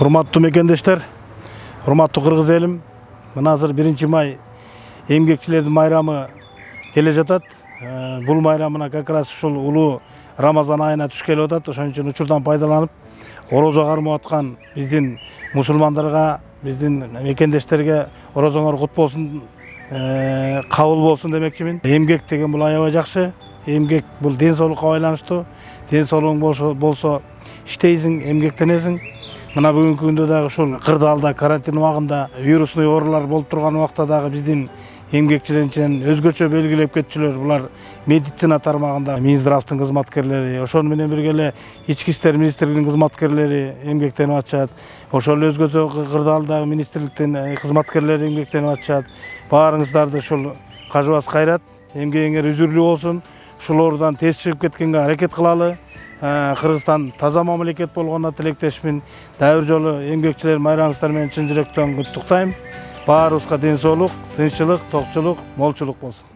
Урматтуу мекендештер, урматтуу кыргыз элим, мына азыр 1 май эмгекчилердин майрамы келе жатат. Бул майрамына как раз ушул улуу Рамазан айына туш келип атат. Ошон үчүн учурдан пайдаланып, орозо кармап аткан биздин мусулмандарга, биздин мекендештерге орозоңор кут болсун, кабыл болсун демекчимин. Эмгек деген бул аябай жакшы. Эмгек бул ден соолукка байланыштуу. Ден соолугуң болсо иштейсиң, эмгектенесиң. Мына бүгүнкү күндө дагы ушул кырдаалда карантин убагында вирусный оорулар болуп турган убакта дагы биздин эмгекчилер ичинен өзгөчө белгилеп кетчүлөр. Булар медицина тармагында Минздравдын кызматкерлери, ошону менен бирге эле Ички иштер министрлигинин кызматкерлери эмгектенип атышат. Ошол эле өзгөчө кырдаалдагы министрликтин кызматкерлери эмгектенип атышат. Баарыңыздарды ушул кажыбас кайрат, эмгегиңер үзүрлүү болсун. Ушул оорудан тез чыгып кеткенге аракет кылалы. Кыргызстан таза мамлекет болгонуна тилектешмин. Дагы бир жолу эмгекчилер майрамыңыздар менен чын жүрөктөн куттуктайм. Баарыбызга ден соолук, тынччылык, токчулук, молчулук болсун.